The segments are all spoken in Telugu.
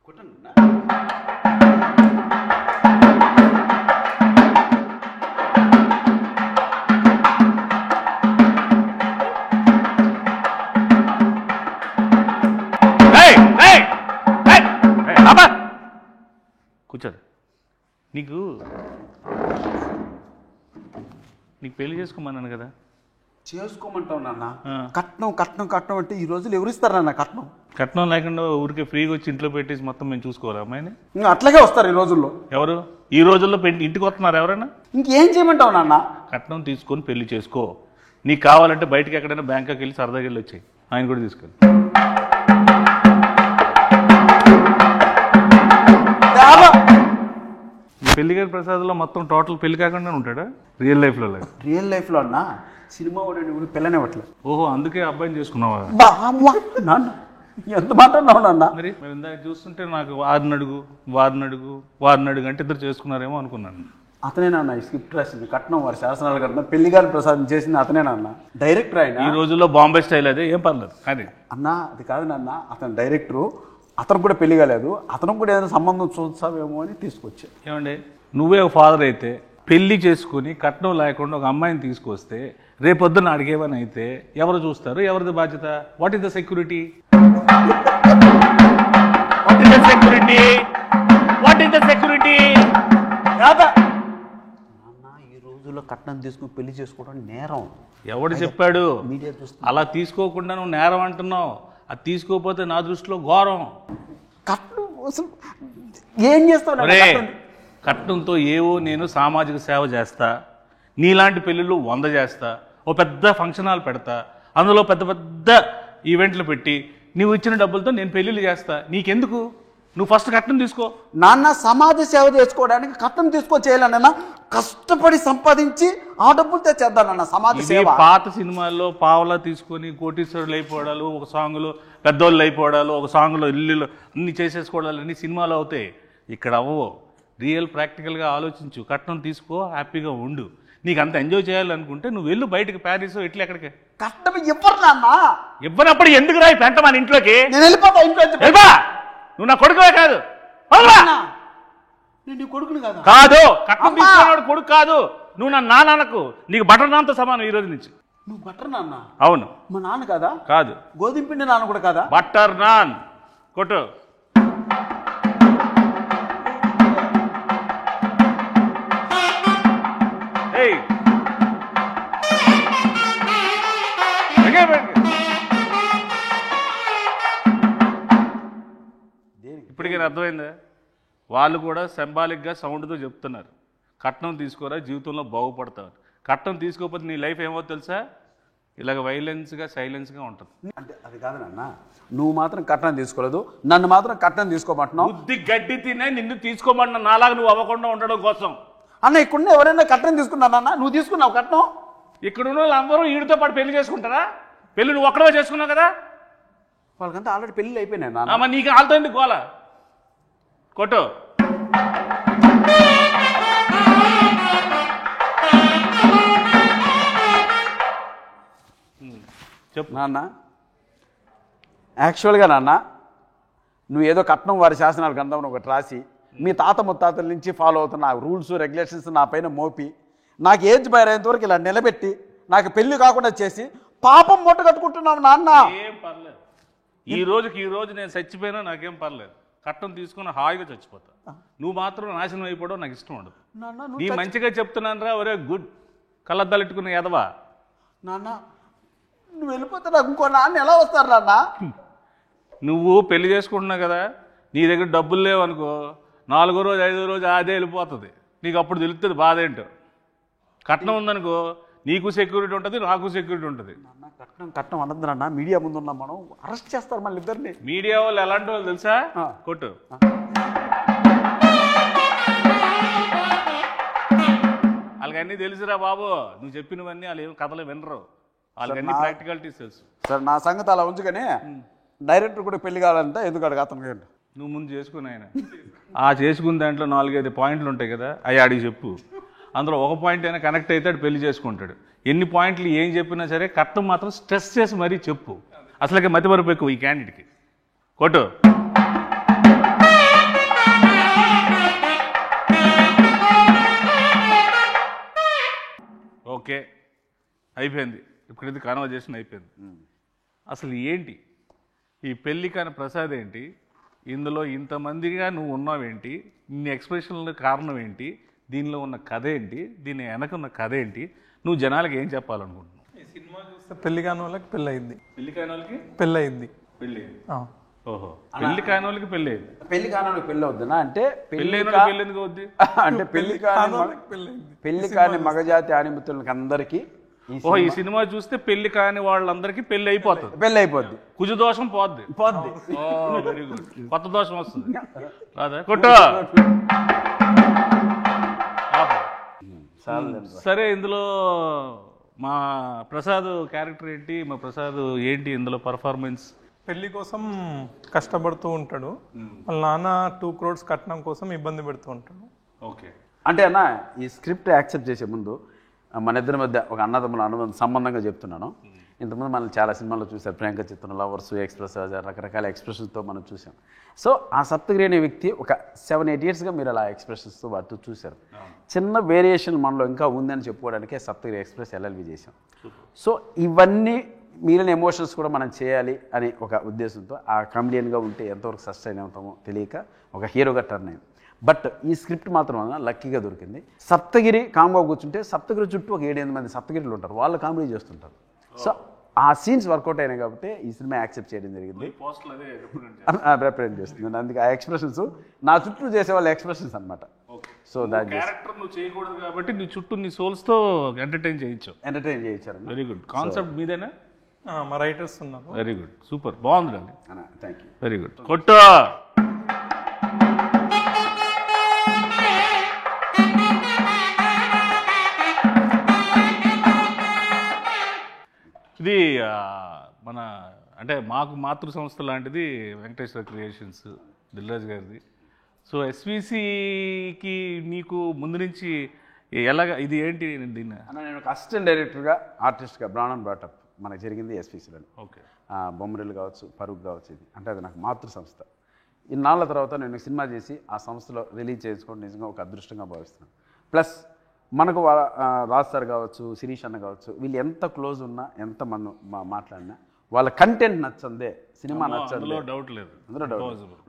కూర్చోదు. నీకు పెళ్లి చేసుకోమన్నాను కదా. చేసుకోమంటావు నాన్న. కట్నం కట్నం కట్నం అంటే ఈ రోజులు ఎవరిస్తారు నాన్న కట్నం? కట్నం లేకుండా ఊరికే ఫ్రీగా వచ్చి ఇంట్లో పెట్టేసి మొత్తం మేము చూసుకోవాలి అమ్మాయిని. అట్లాగే వస్తారు ఈ రోజుల్లో. ఎవరు ఈ రోజుల్లో ఇంటికి వస్తున్నారు ఎవరైనా? ఇంకేం చేయమంటావు నాన్న? కట్నం తీసుకొని పెళ్లి చేసుకో. నీకు కావాలంటే బయటకి ఎక్కడైనా బ్యాంకాకి వెళ్ళి సరదాగా వెళ్ళి వచ్చాయి. ఆయన కూడా తీసుకెళ్ళి. పెళ్లి గారి ప్రసాద్లో మొత్తం టోటల్ పెళ్లి కాకుండా ఉంటాడా రియల్ లైఫ్లో? రియల్ లైఫ్లో అన్నా సినిమా వాడు పిల్లని ఇవ్వట్లేదు. ఓహో, అందుకే అబ్బాయిని చేసుకున్నావా? నాన్న ఎంత మాట్లాడినావు నాన్న? మరి ఇందాక చూస్తుంటే నాకు వారిని అడుగు అంటే ఇద్దరు చేసుకున్నారేమో అనుకున్నాను. అతనేనన్న ఈ స్క్రిప్ట్ రాసింది, కట్నం వారి శాసనాలు కట్నం పెళ్లి గారి ప్రసాదం చేసింది అతనేనన్న. డైరెక్టర్ ఆయన. ఈ రోజుల్లో బాంబే స్టైల్ అదే, ఏం పర్లేదు. కానీ అన్న అది కాదు నాన్న, అతను డైరెక్టరు, అతను కూడా పెళ్లి కాలేదు, అతను కూడా ఏదైనా సంబంధం చూస్తావేమో అని తీసుకొచ్చా. ఏమండి, నువ్వే ఒక ఫాదర్ అయితే పెళ్లి చేసుకుని కట్నం లేకుండా ఒక అమ్మాయిని తీసుకొస్తే రేపొద్దున అడిగేవని అయితే ఎవరు చూస్తారు? ఎవరిది బాధ్యత? What is the security? ఈ రోజుల్లో కట్నం తీసుకుని పెళ్లి చేసుకోవడం నేరం. ఎవడు చెప్పాడు? మీడియా చూస్తుంది. అలా తీసుకోకుండా నువ్వు నేరం అంటున్నావు. అది తీసుకోకపోతే నా దృష్టిలో ఘోరం. కట్నం ఏం చేస్తావు? కట్నంతో ఏవో నేను సామాజిక సేవ చేస్తా, నీలాంటి పెళ్ళిళ్ళు 100 చేస్తా, ఓ పెద్ద ఫంక్షన్ హాల్ పెడతా, అందులో పెద్ద పెద్ద ఈవెంట్లు పెట్టి నువ్వు ఇచ్చిన డబ్బులతో నేను పెళ్ళిళ్ళు చేస్తా. నీకెందుకు? నువ్వు ఫస్ట్ కట్నం తీసుకో. నాన్న సమాజ సేవ చేసుకోవడానికి కట్నం చేయాలన్న, కష్టపడి సంపాదించి ఆ డబ్బులతో చేద్దానన్న సమాజ సేవ. పాత సినిమాల్లో పావలా తీసుకొని కోటీశ్వరులు అయిపోవడాలు, ఒక సాంగ్లో పెద్దోళ్ళు అయిపోవడాలు, ఒక సాంగ్లో ఇల్లు అన్ని చేసేసుకోవడాలు అన్ని సినిమాలు అవుతాయి. ఇక్కడ అవ్వవు. రియల్ ప్రాక్టికల్గా ఆలోచించు. కట్నం తీసుకో, హ్యాపీగా ఉండు. నీకు అంత ఎంజాయ్ చేయాలనుకుంటే నువ్వు వెళ్ళు బయటకు, ప్యారిస్ ఇట్లా ఎక్కడికి. కట్నం ఇవ్వరు నాన్న. ఇవ్వనప్పుడు ఎందుకు రాయి పెంట మన ఇంట్లోకి? నేను వెళ్ళిపోతా ఇంట్లో. నువ్వు నా కొడుకువే కాదు. నేను కొడుకుని కాదు. కాదు, కట్నం తీసుకున్నాడు కొడుకు కాదు. నువ్వు నా నాన్నకు, నీకు బటర్ నాన్తో సమానం ఈ రోజు నుంచి. నువ్వు బటర్ నాన్న? అవును. మా నాన్న కాదా? కాదు. గోధుమ పిండి నాన్న కూడా కాదా? బటర్ నాన్ కొట్టు. ఇప్పటికీ అర్థమైందా? వాళ్ళు కూడా సింబాలిక్గా సౌండ్తో చెప్తున్నారు, కట్నం తీసుకోరా జీవితంలో బాగుపడతారు. కట్నం తీసుకోకపోతే నీ లైఫ్ ఏమో తెలుసా? ఇలాగ వైలెన్స్గా సైలెన్స్గా ఉంటుంది. అంటే అది కాదు నాన్న, నువ్వు మాత్రం కట్నం తీసుకోలేదు, నన్ను మాత్రం కట్నం తీసుకోమంటున్నావు. బుద్ధి గడ్డి తినే నిన్ను తీసుకోమంటున్నా, నాలాగా నువ్వు అవ్వకుండా ఉండడం కోసం. అన్న ఇక్కడ ఎవరైనా కట్నం తీసుకున్నానన్న? నువ్వు తీసుకున్నావు కట్నం? ఇక్కడ ఉన్న వాళ్ళందరూ వీడితో పాటు పెళ్లి చేసుకుంటారా? పెళ్లి నువ్వు ఒక్కడే చేసుకున్నావు కదా. వాళ్ళకంతా ఆల్రెడీ పెళ్ళి అయిపోయినాయి నాన్న. మరి నీకు వాళ్ళతో ఎందుకు గోల? కొట్టు. చెప్పు నాన్న. యాక్చువల్గా నాన్న, నువ్వు ఏదో కట్నం వారి శాసనాలు గ్రంథం ఒకటి రాసి మీ తాత ముత్తాతల నుంచి ఫాలో అవుతున్న రూల్స్ రెగ్యులేషన్స్ నా పైన మోపి నాకు ఏజ్ బయరేంత వరకు ఇలా నిలబెట్టి నాకు పెళ్లి కాకుండా చేసి పాపం మూట కట్టుకుంటున్నావు నాన్న. ఏం పర్లేదు, ఈ రోజు నేను చచ్చిపోయినా నాకేం పర్లేదు. కట్నం తీసుకుని హాయిగా చచ్చిపోతా. నువ్వు మాత్రం నాశనం అయిపోవడం నాకు ఇష్టం ఉండదు. నీ మంచిగా చెప్తున్నాను రా. ఒరే గుడ్ కళ్ళద్దాలెట్టుకున్న ఎదవా. నాన్న నువ్వు వెళ్ళిపోతే నాకు ఇంకో నాన్న ఎలా వస్తారు నాన్న? నువ్వు పెళ్లి చేసుకుంటున్నావు కదా, నీ దగ్గర డబ్బులు లేవనుకో, 4వ రోజు 5వ రోజు అదే వెళ్ళిపోతుంది. నీకు అప్పుడు తెలుస్తుంది బాధ ఏంటో. కట్నం ఉందనుకో, నీకు సెక్యూరిటీ ఉంటుంది, నాకు సెక్యూరిటీ ఉంటుంది. కట్నం కట్నం అనద్దు నాన్న, మీడియా ముందు ఉన్నాం మనం, అరెస్ట్ చేస్తారు మళ్ళీ ఇద్దరిని. మీడియా వాళ్ళు ఎలాంటి వాళ్ళు తెలుసా? కొట్టు. వాళ్ళకన్నీ తెలుసురా బాబు. నువ్వు చెప్పినవన్నీ వాళ్ళు ఏం కథలు వినరు, వాళ్ళకన్నీ ప్రాక్టికాలిటీస్ తెలుసు. సార్ నా సంగతి అలా ఉంచుకొని డైరెక్టర్ కూడా పెళ్లి కావాలంటే ఎందుకు అడగ అతను? నువ్వు ముందు చేసుకుని ఆయన ఆ చేసుకున్న దాంట్లో 4-5 పాయింట్లు ఉంటాయి కదా, అవి అడిగి చెప్పు. అందులో ఒక పాయింట్ అయినా కనెక్ట్ అవుతాడు, పెళ్లి చేసుకుంటాడు. ఎన్ని పాయింట్లు ఏం చెప్పినా సరే కట్నం మాత్రం స్ట్రెస్ చేసి మరీ చెప్పు. అసలుకే మతిమరుపు ఎక్కువ ఈ క్యాండిడేట్కి. కొట్టు. ఓకే అయిపోయింది, ఇప్పుడు ఇది కాన్వర్జేషన్ అయిపోయింది. అసలు ఏంటి ఈ పెళ్లి కాని ప్రసాద్ ఏంటి, ఇందులో ఇంతమందిగా నువ్వు ఉన్నావేంటి, ఇన్ని ఎక్స్ప్రెషన్ల కారణం ఏంటి, దీనిలో ఉన్న కథ ఏంటి, దీని వెనక ఉన్న కథ ఏంటి, నువ్వు జనాలకు ఏం చెప్పాలనుకుంటున్నావు? ఈ సినిమా చూస్తే పెళ్లి కాని వాళ్ళకి పెళ్ళి అయింది, పెళ్లి కాని వాళ్ళకి పెళ్ళి అయింది. పెళ్ళి, ఓహో పెళ్లి కాని వాళ్ళకి పెళ్ళి అయింది. పెళ్లి కాని పెళ్ళి అవుతుందా అంటే పెళ్ళి అయిన వాళ్ళకి పెళ్ళి ఎందుకు అవుద్ది? అంటే పెళ్లి కాని పెళ్లి కాని మగజాతి ఆనిమితులకి అందరికీ ఈ సినిమా చూస్తే పెళ్లి కాని వాళ్ళందరికీ పెళ్లి అయిపోతుంది, పెళ్ళి అయిపోద్ది, కుజు దోషం పోద్ది. వెరీ గుడ్, కొత్త దోషం వస్తుంది రాదా? కొట్టు. సరే, ఇందులో మా ప్రసాద్ క్యారెక్టర్ ఏంటి, మా ప్రసాద్ ఏంటి ఇందులో పర్ఫార్మెన్స్? పెళ్లి కోసం కష్టపడుతూ ఉంటాడు, వాళ్ళ నాన్న 2 crores కట్నం కోసం ఇబ్బంది పెడుతూ ఉంటాడు. ఓకే, అంటే అన్న ఈ స్క్రిప్ట్ యాక్సెప్ట్ చేసే ముందు మన ఇద్దరి మధ్య ఒక అన్నదమ్ముల అనుబంధం సంబంధంగా చెప్తున్నాను. ఇంతకుముందు మనం చాలా సినిమాల్లో చూసాం, ప్రియాంక చిత్రం, లవర్స్, ఎక్స్ప్రెస్, రకరకాల ఎక్స్ప్రెషన్స్తో మనం చూసాం. సో ఆ సప్తగిరి అనే వ్యక్తి ఒక 7-8 yearsగా మీరు అలా ఎక్స్ప్రెషన్స్తో వాటితో చూశారు. చిన్న వేరియేషన్ మనలో ఇంకా ఉందని చెప్పుకోవడానికే సప్తగిరి ఎక్స్ప్రెస్ ఎల్ఎల్వి చేశాం. సో ఇవన్నీ మిగిలిన ఎమోషన్స్ కూడా మనం చేయాలి అనే ఒక ఉద్దేశంతో ఆ కామెడియన్గా ఉంటే ఎంతవరకు సస్టైన్ అవుతామో తెలియక ఒక హీరోగా టర్న్ అయింది. బట్ ఈ స్క్రిప్ట్ మాత్రం లక్కీగా దొరికింది. సప్తగిరి కామ్గా కూర్చుంటే సప్తగిరి చుట్టూ ఒక 7-8 మంది సప్తగిరిలు ఉంటారు, వాళ్ళు కామెడీ చేస్తుంటారు. సో ఆ సీన్స్ వర్కౌట్ అయినాయి కాబట్టి ఈ సినిమా యాక్సెప్ట్ చేయడం జరిగింది, రిప్రజెంట్ చేస్తుంది. అందుకే ఆ ఎక్స్ప్రెషన్స్ నా చుట్టూ చేసే వాళ్ళ ఎక్స్ప్రెషన్స్ అనమాట. సో దాని క్యారెక్టర్ నువ్వు చేయకూడదు కాబట్టి నీ చుట్టూ నీ సోల్స్తో ఎంటర్టైన్ చేయించారు. వెరీ గుడ్, కాన్సెప్ట్ మీదేనా? మా రైటర్స్ ఉన్నారు. వెరీ గుడ్, సూపర్, బాగుందండి. Thank you. వెరీ గుడ్, కొట్టు. ఇది మన అంటే మాకు మాతృ సంస్థ లాంటిది వెంకటేశ్వర క్రియేషన్స్, దిల్రాజు గారిది. సో ఎస్విసికి నీకు ముందు నుంచి ఎలాగ ఇది ఏంటి దీన్ని? నేను ఒక అసిస్టెంట్ డైరెక్టర్గా ఆర్టిస్ట్గా బ్రాన్ అండ్ బ్రాటప్ మనకు జరిగింది ఎస్విసిలో. ఓకే, బొమ్మరిల్లు కావచ్చు, పరుగు కావచ్చు, ఇది అంటే అది నాకు మాతృ సంస్థ. ఇన్నాళ్ళ తర్వాత నేను సినిమా చేసి ఆ సంస్థలో రిలీజ్ చేసుకోవడం నిజంగా ఒక అదృష్టంగా భావిస్తున్నాను. ప్లస్ మనకు రాజ్ సార్ కావచ్చు, శిరీష్ అన్న కావచ్చు, వీళ్ళు ఎంత క్లోజ్ ఉన్నా, ఎంత మనం మాట్లాడినా వాళ్ళ కంటెంట్ నచ్చందే, సినిమా నచ్చందే, అందులో డౌట్ లేదు,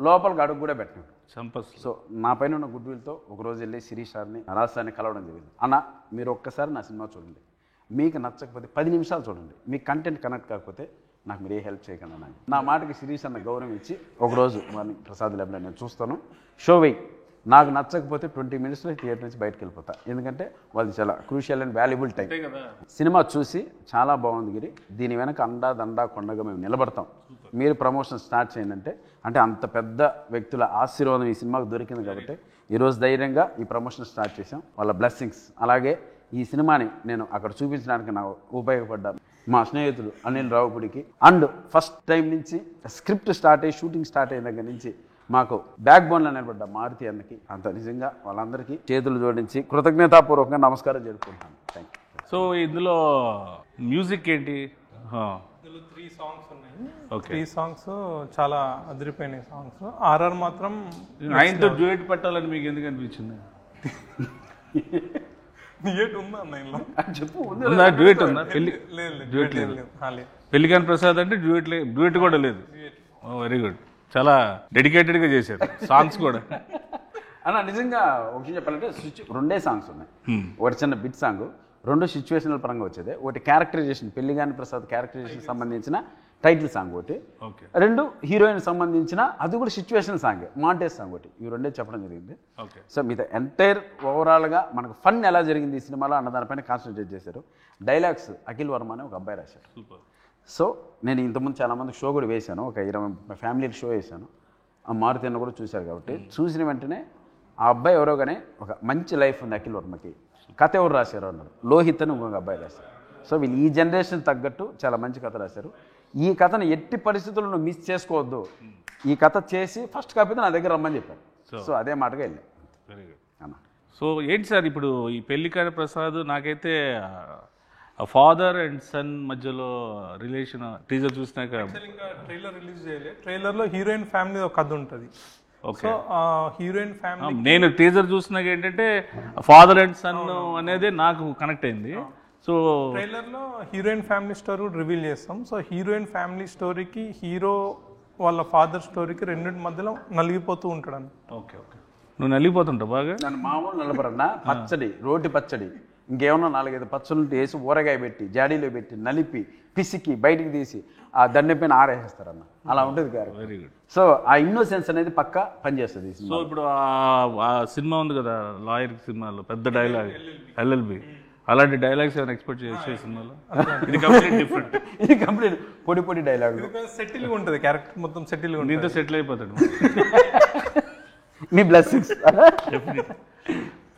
లోపలికి అడుగు కూడా పెట్టినాడు. సంపస్. సో నా పైన ఉన్న గుడ్ విల్తో ఒకరోజు వెళ్ళి శిరీష్ సార్ని, రాజ్ సార్ని కలవడం జరిగింది. అన్న మీరు ఒక్కసారి నా సినిమా చూడండి, మీకు నచ్చకపోతే 10 నిమిషాలు చూడండి, మీకు కంటెంట్ కనెక్ట్ కాకపోతే నాకు మీరు ఏ హెల్ప్ చేయకండి అన్న. నా మాటకి శిరీష్ అన్న గౌరవం ఇచ్చి ఒకరోజు వారిని ప్రసాద్ ల్యాబ్లో నేను చూస్తాను, షో వెయ్యి, నాకు నచ్చకపోతే 20 minutesలో థియేటర్ నుంచి బయటకు వెళ్ళిపోతా, ఎందుకంటే వాళ్ళది చాలా crucial and valuable time. Cinema చూసి చాలా బాగుంది గిరి, దీని వెనక అండా దండా కొండగా మేము నిలబడతాం, మీరు ప్రమోషన్ స్టార్ట్ చేయండి అంటే అంత పెద్ద వ్యక్తుల ఆశీర్వాదం ఈ సినిమాకు దొరికింది కాబట్టి ఈరోజు ధైర్యంగా ఈ ప్రమోషన్ స్టార్ట్ చేసాం. వాళ్ళ బ్లెస్సింగ్స్, అలాగే ఈ సినిమాని నేను అక్కడ చూపించడానికి నాకు ఉపయోగపడ్డా మా స్నేహితులు అనిల్ రావుపుడికి, అండ్ ఫస్ట్ టైం నుంచి స్క్రిప్ట్ స్టార్ట్ అయ్యి షూటింగ్ స్టార్ట్ అయిన దగ్గర నుంచి మాకు బ్యాక్ బోన్లో నిలబడ్డ మారుతి అన్నకి, అంత నిజంగా వాళ్ళందరికీ చేతులు జోడించి కృతజ్ఞతాపూర్వకంగా నమస్కారం జరుపుకుంటాను. Thank you. సో ఇందులో మ్యూజిక్ ఏంటి? ఇందులో 3 songs ఉన్నాయి. ఓకే, 3 songs చాలా అదిరిపోయినాయి సాంగ్స్. ఆర్ఆర్ మాత్రం ఆయనతో డ్యూయట్ పెట్టాలని మీకు ఎందుకు అనిపించింది? డ్యూయట్ ఉందా అన్న ఇందులో? చెప్పు. ఉందా డ్యూయట్ ఉందా? డ్యూయట్ లేదు. పెళ్లికాని ప్రసాద్ అంటే డ్యూయట్ కూడా లేదు. వెరీ గుడ్, చాలా డెడికేటెడ్గా చేశారు సాంగ్స్ కూడా. అన్న నిజంగా ఒక చెప్పాలంటే 2 songs ఉన్నాయి. ఒకటి చిన్న బిట్ సాంగ్, 2 సిచ్యువేషనల్ పరంగా వచ్చేది. ఒకటి క్యారెక్టరైజేషన్, పెళ్లిగాని ప్రసాద్ క్యారెక్టరైజేషన్ సంబంధించిన టైటిల్ సాంగ్ ఒకటి, 2 హీరోయిన్ సంబంధించిన అది కూడా సిచ్యువేషన్ సాంగ్, మాంటేజ్ సాంగ్ ఒకటి. ఇవి 2 చెప్పడం జరిగింది. సో మీతో ఎంటైర్ ఓవరాల్గా మనకు ఫన్ ఎలా జరిగింది ఈ సినిమాలో అన్న దానిపైన కాన్సన్ట్రేట్ చేశారు. డైలాగ్స్ అఖిల్ వర్మ అనే ఒక అబ్బాయి రాశారు. సో నేను ఇంతకుముందు చాలామంది షో కూడా వేశాను, ఒక 20 ఫ్యామిలీకి షో వేశాను. ఆ మారుతి అన్న కూడా చూశారు కాబట్టి చూసిన వెంటనే ఆ అబ్బాయి ఎవరో కానీ ఒక మంచి లైఫ్ ఉంది అఖిల్ వర్మకి, కథ ఎవరు రాశారు అన్నారు, లోహిత్ అని ఇంకొక అబ్బాయి రాశారు. సో వీళ్ళు ఈ జనరేషన్ తగ్గట్టు చాలా మంచి కథ రాశారు. ఈ కథను ఎట్టి పరిస్థితుల్లో మిస్ చేసుకోవద్దు, ఈ కథ చేసి ఫస్ట్ కాపీ నా దగ్గర రమ్మని చెప్పారు. సో అదే మాటగా వెళ్ళాను. వెరీ గుడ్ అన్న. సో ఏంటి సార్ ఇప్పుడు ఈ పెళ్లికాని ప్రసాద్, నాకైతే ఫాదర్ అండ్ సన్ మధ్యలో రిలేషన్ టీజర్ చూసినాక, ఇంకా ట్రైలర్ రిలీజ్ చేయలేదు. ట్రైలర్లో హీరోయిన్ ఫ్యామిలీ ఒక కథ ఉంటుంది. సో హీరోయిన్ ఫ్యామిలీ నేను టీజర్ చూసినాక ఏంటంటే ఫాదర్ అండ్ సన్ అనేది నాకు కనెక్ట్ అయింది. సో ట్రైలర్లో హీరోయిన్ ఫ్యామిలీ స్టోరీ కూడా రివీల్ చేస్తాం. సో హీరోయిన్ ఫ్యామిలీ స్టోరీకి హీరో వాళ్ళ ఫాదర్ స్టోరీకి రెండింటి మధ్యలో నలిగిపోతూ ఉంటాడు అన్న. ఓకే ఓకే, నువ్వు నలిగిపోతుంటావు బాగా. నన్ను మామూలు నలపరన్నా పచ్చడి, రోటి పచ్చడి, ఇంకేమన్నా 4-5 పచ్చళ్ళు వేసి ఊరగాయ పెట్టి జాడీలో పెట్టి నలిపి పిసికి బయటికి తీసి ఆ దండె పైన ఆరేస్తారన్న. అలా ఉంటుంది గారు. Very good. సో ఆ ఇన్నోసెన్స్ అనేది పక్కా పనిచేస్తుంది. సో ఇప్పుడు ఆ సినిమా ఉంది కదా లాయర్ సినిమాలో పెద్ద డైలాగ్ ఎల్ఎల్బి, అలాంటి డైలాగ్స్ ఏమైనా ఎక్స్పెక్ట్ చేసే సినిమాలో? ఇది కంప్లీట్ డిఫరెంట్. ఇది కంప్లీట్ పొడి పొడి డైలాగ్, సెటిల్గా ఉంటుంది, క్యారెక్టర్ మొత్తం సెటిల్గా ఉంటుంది. దీంతో సెటిల్ అయిపోతాడు. మీ బ్లెస్సింగ్స్.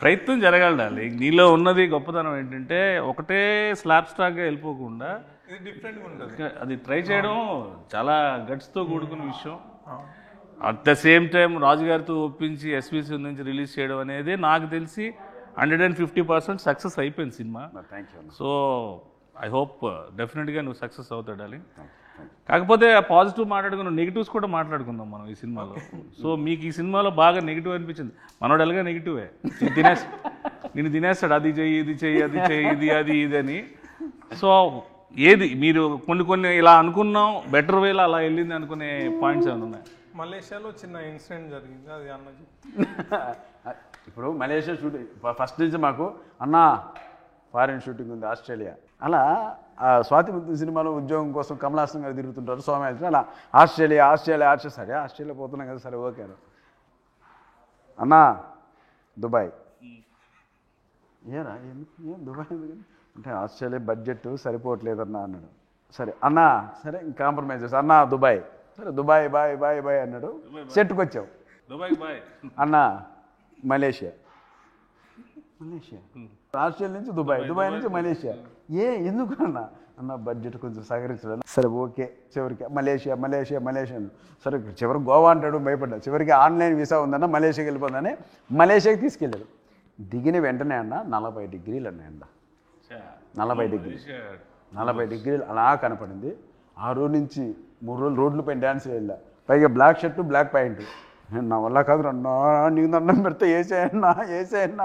ప్రయత్నం జరగాలి. నీలో ఉన్నది గొప్పతనం ఏంటంటే ఒకటే స్లాబ్ స్టాక్గా వెళ్ళిపోకుండా ఇది డిఫరెంట్గా ఉంటుంది. అది ట్రై చేయడం చాలా గట్స్తో కూడుకున్న విషయం. అట్ ద సేమ్ టైం రాజుగారితో ఒప్పించి ఎస్విసి నుంచి రిలీజ్ చేయడం అనేది నాకు తెలిసి 150% సక్సెస్ అయిపోయింది cinema. Thank you. So I hope డెఫినెట్గా నువ్వు సక్సెస్ అవుతాడాలి. కాకపోతే పాజిటివ్ మాట్లాడుకున్న నెగిటివ్స్ కూడా మాట్లాడుకుందాం మనం ఈ సినిమాలో. సో మీకు ఈ సినిమాలో బాగా నెగిటివ్ అనిపించింది. మనోడు ఎలాగా నెగిటివే, నేను తినేస్తాడు, అది చెయ్యి ఇది చెయ్యి అది చెయ్యి ఇది అది ఇది అని. సో ఏది మీరు కొన్ని ఇలా అనుకున్నాం బెటర్ వేలో అలా వెళ్ళింది అనుకునే పాయింట్స్ ఏమైనా ఉన్నాయి? మలేషియాలో చిన్న ఇన్సిడెంట్ జరిగింది, అది అన్న ఇప్పుడు మలేషియా షూటింగ్ ఫస్ట్ నుంచి మాకు అన్న ఫారిన్ షూటింగ్ ఉంది ఆస్ట్రేలియా. అలా స్వాతి ముత్యం సినిమాలో ఉద్యోగం కోసం కమలాసన్ గారు తిరుగుతుంటారు సోమయాజు. అలా ఆస్ట్రేలియా సరే ఆస్ట్రేలియా పోతున్నాం కదా, సరే ఓకే అన్నా దుబాయ్. ఏరా ఏం దుబాయ్ అంటే ఆస్ట్రేలియా బడ్జెట్ సరిపోవట్లేదన్నా అన్నాడు. సరే అన్నా సరే కాంప్రమైజ్ చేస్తా అన్నా దుబాయ్. సరే దుబాయ్ బాయ్ అన్నాడు. సెట్కి వచ్చావు. దుబాయ్ బాయ్ అన్నా మలేషియా ఆస్ట్రేలియా నుంచి దుబాయ్ నుంచి మలేషియా. ఎందుకు అన్న బడ్జెట్ కొంచెం సహకరించడం. సరే ఓకే చివరికి మలేషియా. సరే చివరికి గోవా అంటాడు, భయపడ్డా. చివరికి ఆన్లైన్ వీసా ఉందన్న మలేషియాకి వెళ్ళిపోతుందని మలేషియాకి తీసుకెళ్ళాడు. దిగిన వెంటనే అన్న 40 డిగ్రీలు అన్నాయండ. 40 డిగ్రీలు అలా కనపడింది. ఆ రోజు నుంచి 3 రోజులు రోడ్ల పైన డ్యాన్స్ వెళ్ళా. పైగా బ్లాక్ షర్టు బ్లాక్ ప్యాంటు. నా వల్ల కాదు అన్నా, నీకు దండం పెడితే వేసేయన్నా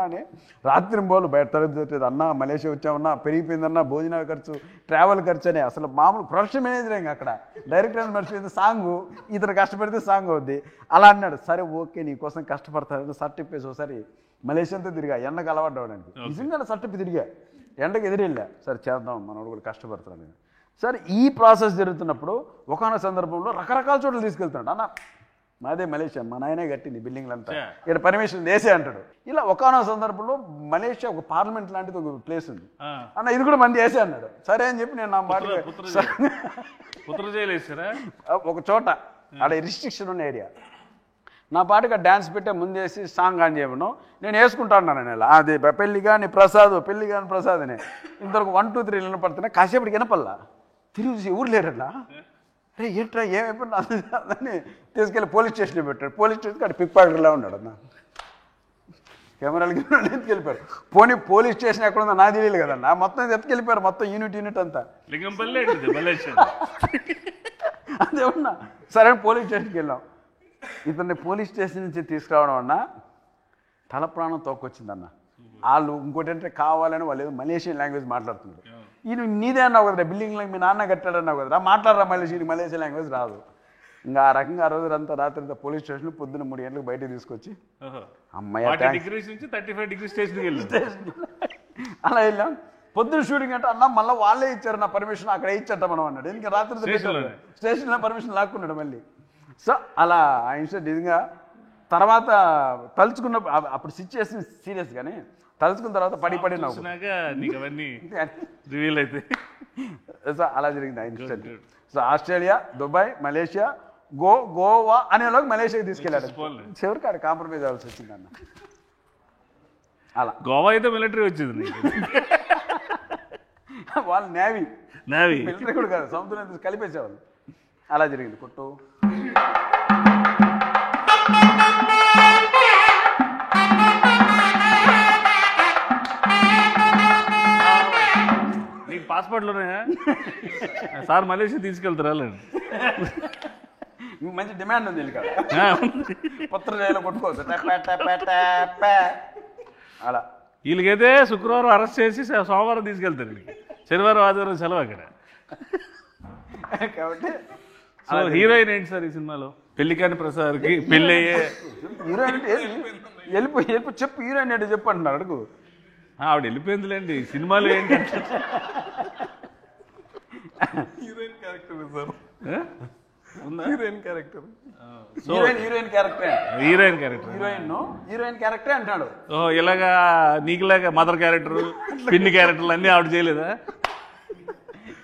అని రాత్రి బోలు బయట తరగతి అన్న మలేషియా వచ్చామన్నా, పెరిగిపోయిందన్నా భోజనాల ఖర్చు ట్రావెల్ ఖర్చు అని. అసలు మామూలు ప్రొడక్షన్ మేనేజర్ ఇంకా అక్కడ డైరెక్టర్ మర్చిపోయింది సాంగు, ఇతను కష్టపడితే సాంగ్ అవుద్ది అలా అన్నాడు. సరే ఓకే నీకోసం కష్టపడతాను సర్టిఫికేట్స్ ఒకసారి మలేషియాతో తిరిగా ఎండకు అలవాటు అవడానికి. నిజంగా సర్టిఫికేట్ తిరిగా ఎండకు ఎదురెళ్ళా. సరే చేద్దాం మనోడు కూడా కష్టపడతాను. సరే ఈ ప్రాసెస్ జరుగుతున్నప్పుడు ఒకనొక సందర్భంలో రకరకాల చోట్ల తీసుకెళ్తున్నాడు. అన్న మాదే మలేషియా, మా నాయనే కట్టింది బిల్డింగ్లంతా, ఇక్కడ పర్మిషన్ వేసే అంటాడు. ఇలా ఒకనొక సందర్భంలో మలేషియా ఒక పార్లమెంట్ లాంటిది ఒక ప్లేస్ ఉంది అన్న, ఇది కూడా మంది వేసే అన్నాడు. సరే అని చెప్పి నేను నా మాట ఒక చోట అక్కడ రిస్ట్రిక్షన్ ఉన్న ఏరియా నా పాటుగా డ్యాన్స్ పెట్టే ముందేసి సాంగ్ ఆన్ చేయమను నేను వేసుకుంటాను. నేను అది పెళ్లి కానీ ప్రసాద్ అని ఇంతవరకు 1 2 3 వినపడుతున్నాయి. కాసేపటికి వినపల్లా తిరిగి చూసి ఎవరు లేరట్లా. అరే ఏంట్రా ఏమైపోయినా అని తీసుకెళ్ళి పోలీస్ స్టేషన్లో పెట్టాడు. పోలీస్ స్టేషన్కి అక్కడ పిక్ పాకెట్లా ఉన్నాడు అన్న. కెమెరాలకి ఎత్తుకెళ్ళిపోయారు. పోలీస్ స్టేషన్ ఎక్కడ ఉందో నాకు తెలియదు కదన్నా. మొత్తం ఎత్తుకెళ్ళిపోయారు, మొత్తం యూనిట్ అంతా. అదేమన్నా సరే పోలీస్ స్టేషన్కి వెళ్ళాం. ఇతన్ని పోలీస్ స్టేషన్ నుంచి తీసుకురావడం అన్న తల ప్రాణం తోకొచ్చిందన్న. వాళ్ళు ఇంకోటి అంటే కావాలని వాళ్ళు ఏదో మలేషియన్ లాంగ్వేజ్ మాట్లాడుతున్నారు. ఈయన నీదే అన్నావు కదరా, బిల్డింగ్ మీ నాన్న కట్టాడన్నావు కదరా, మాట్లాడరా మలేషియన్ లాంగ్వేజ్ రాదు. ఇంకా ఆ రకంగా ఆ రోజు అంతా రాత్రి పోలీస్ స్టేషన్ పొద్దున్న 3 గంటలకు బయటకు తీసుకొచ్చి అమ్మాయి అలా వెళ్ళాం. పొద్దున్న షూటింగ్ అంటే అన్న మళ్ళీ వాళ్ళే ఇచ్చారు నా పర్మిషన్, అక్కడ ఇచ్చట మనం అన్నాడు. ఇంకా రాత్రి స్టేషన్లో పర్మిషన్ లాక్కున్నాడు మళ్ళీ. సో అలా ఆ ఇన్సిడెంట్ నిజంగా తర్వాత తలుచుకున్న అప్పుడు సిచ్యువేషన్ సీరియస్ కానీ తలుచుకున్న తర్వాత పడి నవ్వు. సో అలా జరిగింది ఆ incident. So Australia, Dubai, Malaysia, Goa అనేలోకి మలేషియాకి తీసుకెళ్ళాడు. చివరికి ఆడ కాంప్రమైజ్ అవ్వాల్సి వచ్చింది అన్న. అలా గోవా అయితే మిలిటరీ వచ్చింది, వాళ్ళు నేవీ మిలిటరీ కూడా కాదు, సముద్రం కలిపేసేవాళ్ళు. అలా జరిగింది. కొట్టు నీకు పాస్పోర్ట్లోనే సార్ మలేషియా తీసుకెళ్తారా? మంచి డిమాండ్ ఉంది పత్ర జైలు కొట్టుకోవచ్చు అలా. వీళ్ళకైతే శుక్రవారం అరెస్ట్ చేసి సోమవారం తీసుకెళ్తారు వీళ్ళకి, శనివారం ఆదివారం సెలవు అక్కడ. కాబట్టి సో హీరోయిన్ ఏంటి సార్ ఈ సినిమాలో? పెళ్లికాని ప్రసాద్కి పెళ్ళి అయ్యే హీరోయిన్ అంటే వెళ్ళిపో చెప్పు, హీరోయిన్ అంటే చెప్పు అంటున్నారు, అడుగు. ఆవిడ వెళ్ళిపోయిందిలేండి, సినిమాలో ఏంటంటే హీరోయిన్ క్యారెక్టర్ సార్, ఉందా? Heroine character. Heroine character, heroine character, heroine క్యారెక్టరే అంటాడు. ఓ ఇలాగా నీకులాగా మదర్ క్యారెక్టర్, పిన్ని క్యారెక్టర్లు అన్నీ ఆవిడ చేయలేదా?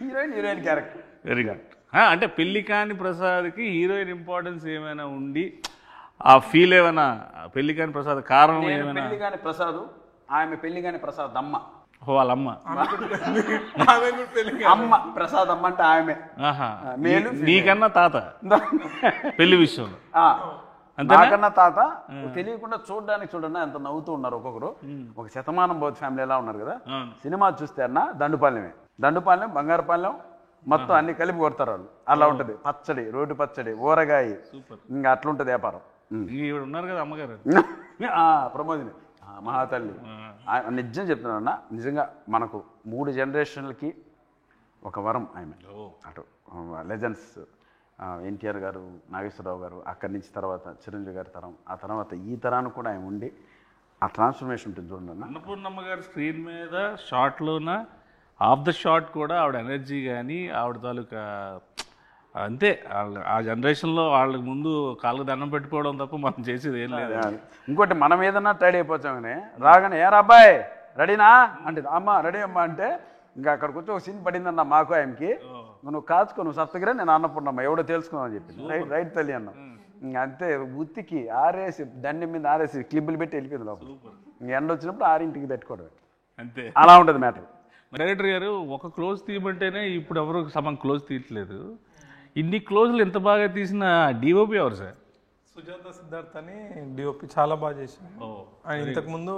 Heroine character. Very good. అంటే పెళ్లికాని ప్రసాద్కి హీరోయిన్ ఇంపార్టెన్స్ ఏమైనా ఉండి ఆ ఫీల్ ఏమైనా, పెళ్లికాని ప్రసాద్ కారణం ఏమైనా? పెళ్లిగాని ప్రసాద్, ఆమె పెళ్లిగాని ప్రసాద్ అమ్మ, వాళ్ళ అమ్మ అమ్మ ప్రసాద్ అమ్మ అంటే ఆమె. ఆహా, మేలు నీకన్నా తాత పెళ్లి విషయంలో. నాకన్నా తాత తెలియకుండా చూడండి ఎంత నవ్వుతూ ఉన్నారు ఒక్కొక్కరు. ఒక శతమానం బౌద్ధ ఫ్యామిలీ ఎలా ఉన్నారు కదా. సినిమా చూస్తే అన్న దండుపాలెం బంగారుపాలెం మొత్తం అన్ని కలిపి కొడతారు వాళ్ళు. అలా ఉంటది పచ్చడి, రోడ్డు పచ్చడి, ఊరగాయ, ఇంకా అట్లుంటది వ్యాపారం. ఉన్నారు కదా అమ్మగారు ప్రమోదిని మహాతల్లి. నిజం చెప్తున్నాను అన్న, నిజంగా మనకు 3 జనరేషన్లకి ఒక వరం ఆమె. అటు లెజెండ్స్ ఎన్టీఆర్ గారు, నాగేశ్వరరావు గారు, అక్కడి నుంచి తర్వాత చిరంజీవి గారి తరం, ఆ తర్వాత ఈ తరానికి కూడా ఆయన ఉండి ఆ ట్రాన్స్ఫర్మేషన్ ఉంటుంది చూడండి అన్న. అన్నపూర్ణమ్మ గారి స్క్రీన్ మీద షార్ట్లోన ఆఫ్ ద షాట్ కూడా ఆవిడ ఎనర్జీ కానీ ఆవిడ తాలూకా అంతే. ఆ జనరేషన్లో వాళ్ళకి ముందు కాళ్ళకు దండం పెట్టుకోవడం తప్ప మనం చేసేది ఏం లేదు. ఇంకోటి మనం ఏదన్నా టైడ్ అయిపోతామని రాగానే ఏరా అబ్బాయి రెడీనా అంటే అమ్మ రెడీ అమ్మా అంటే ఇంకా అక్కడికి వచ్చి ఒక సీన్ పడిందన్న మాకు ఆయనకి, నువ్వు కాచుకో, నువ్వు సత్తగిరా, నేను అన్నపూర్ణమ్మ ఎవడో తెలుసుకున్నావు చెప్పింది. రైట్ తల్లి అన్న. ఇంకా అంతే ఉత్తికి ఆరేసి దండం మీద ఆరేసి క్లిబ్బులు పెట్టి వెళ్ళిపోయింది లోపల. ఇంక ఎండ వచ్చినప్పుడు 6ంటికి పెట్టుకోవడం అంతే. అలా ఉంటుంది మ్యాటర్. డైరెక్టర్ గారు ఒక క్లోజ్ తీయమంటేనే ఇప్పుడు ఎవరు సమంగా క్లోజ్ తీయట్లేదు. ఇన్ని క్లోజ్లు ఎంత బాగా తీసిన డిఓపి ఎవరు సార్? సుజాత సిద్ధార్థ్ అని డిఓపి చాలా బాగా చేసిండు. ఆయన ఇంతకుముందు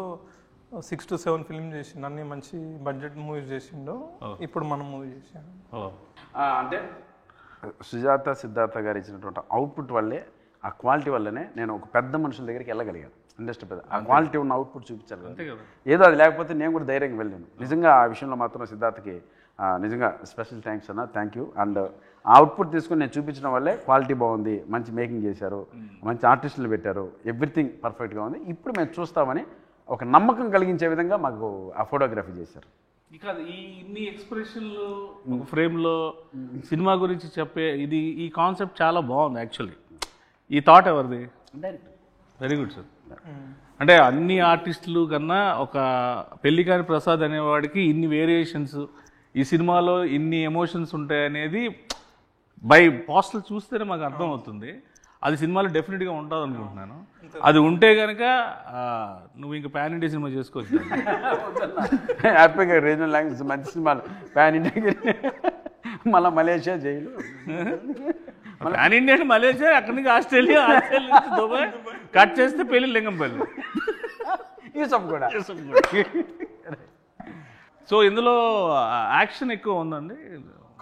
6 to 7 ఫిల్మ్ చేసిండు, అన్ని మంచి బడ్జెట్ మూవీస్ చేసిండు. ఇప్పుడు మనం మూవీ చేసాము. అంటే సుజాత సిద్ధార్థ గారు ఇచ్చినటువంటి అవుట్పుట్ వల్లే, ఆ క్వాలిటీ వల్లనే నేను ఒక పెద్ద మనుషుల దగ్గరికి వెళ్ళగలిగాను. ఇండస్ట్రీ పెద్ద ఆ క్వాలిటీ ఉన్న అవుట్పుట్ చూపించాలి కదా. ఏదో అది లేకపోతే నేను కూడా ధైర్యంగా వెళ్ళాను. నిజంగా ఆ విషయంలో మాత్రం సిద్ధార్థకి నిజంగా స్పెషల్ థ్యాంక్స్ అన్న, థ్యాంక్ యూ. అండ్ ఆ అవుట్పుట్ తీసుకుని నేను చూపించడం వల్లే క్వాలిటీ బాగుంది, మంచి మేకింగ్ చేశారు, మంచి ఆర్టిస్టులు పెట్టారు, ఎవ్రీథింగ్ పర్ఫెక్ట్గా ఉంది, ఇప్పుడు మేము చూస్తామని ఒక నమ్మకం కలిగించే విధంగా మాకు ఆ ఫోటోగ్రఫీ చేశారు. ఇక ఈ ఇన్ని ఎక్స్ప్రెషన్లు ఒక ఫ్రేమ్లో సినిమా గురించి చెప్పే ఈ కాన్సెప్ట్ చాలా బాగుంది యాక్చువల్లీ. ఈ థాట్ ఎవరిది? డైరెక్ట్. Very good sir. అంటే అన్ని ఆర్టిస్టులు కన్నా ఒక పెళ్లికాని ప్రసాద్ అనేవాడికి ఇన్ని వేరియేషన్స్, ఈ సినిమాలో ఇన్ని ఎమోషన్స్ ఉంటాయనేది బై పోస్టల్ చూస్తేనే మాకు అర్థం అవుతుంది. అది సినిమాలో డెఫినెట్గా ఉంటుంది అనుకుంటున్నాను. అది ఉంటే కనుక నువ్వు ఇంకా పాన్ ఇండియా సినిమా చేసుకోవచ్చు. హ్యాపీగా రీజనల్ లాంగ్వేజ్ మంచి సినిమాలు పాన్ ఇండియా, మళ్ళీ మలేషియా జైలు, పాన్ ఇండియా అంటే మలేషియా, అక్కడి నుంచి ఆస్ట్రేలియా నుంచి దుబాయ్, కట్ చేస్తే పెళ్లి లింగంపల్లి, యూసఫ్ కూడా. సో ఇందులో యాక్షన్ ఎక్కువ ఉందండి,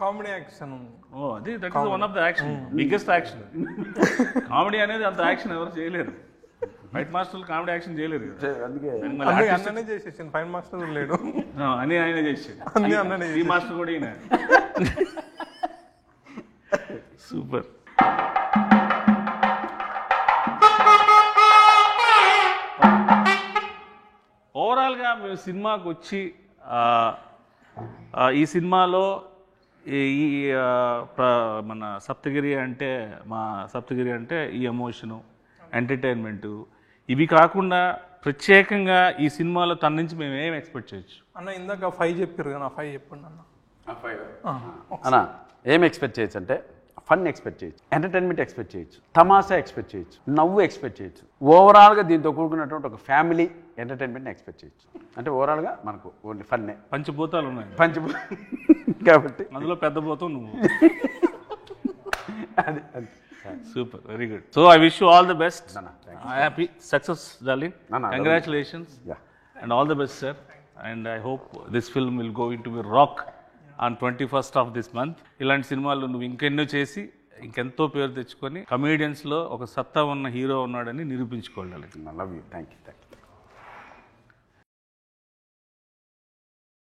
కామెడీ యాక్షన్ ఉంది. అది that is one of the action, biggest action. Comedy అనేది అంత యాక్షన్ ఎవరు చేయలేరు. ఫైట్ మాస్టర్లు కామెడీ యాక్షన్ చేయలేరు. అందుకే అన్ననే చేసేసాను, ఫైట్ మాస్టర్ లేడు అని ఆయన చేసాడు, ఈ మాస్టర్ కూడా ఈయన. సూపర్. ఓవరాల్గా మేము సినిమాకి వచ్చి ఈ సినిమాలో ఈ మన సప్తగిరి అంటే ఈ ఎమోషను, ఎంటర్టైన్మెంటు, ఇవి కాకుండా ప్రత్యేకంగా ఈ సినిమాలో తన నుంచి మేము ఏం ఎక్స్పెక్ట్ చేయొచ్చు అన్న? ఇందాక 5 చెప్పారు కదా, 5 చెప్పండి అన్న. అన్నా ఏం ఎక్స్పెక్ట్ చేయొచ్చు అంటే ఫన్ ఎక్స్పెక్ట్ చేయొచ్చు, ఎంటర్టైన్మెంట్ ఎక్స్పెక్ట్ చేయొచ్చు, తమాషా ఎక్స్పెక్ట్ చేయొచ్చు, నవ్వు ఎక్స్పెక్ట్ చేయొచ్చు. ఓవరాల్గా దీంతో కూడుకున్నటువంటి ఒక ఫ్యామిలీ ఎంటర్టైన్మెంట్ ఎక్స్పెక్ట్ చేయొచ్చు. అంటే ఓవరాల్గా మనకు ఓన్లీ ఫన్నే. పంచభూతాలు ఉన్నాయి కాబట్టి అందులో పెద్ద భూతం నువ్వు. అది super, very good. So I wish you all the best. Happy success darling, congratulations and all the best sir. And I hope this film will go in to be rock on 21st of this month. ఇలాంటి సినిమాలు నువ్వు ఇంకెన్నో చేసి ఇంకెంతో పేరు తెచ్చుకొని కమేడియన్స్లో ఒక సత్తా ఉన్న హీరో ఉన్నాడని నిరూపించుకోవాలి. Love you, thank you.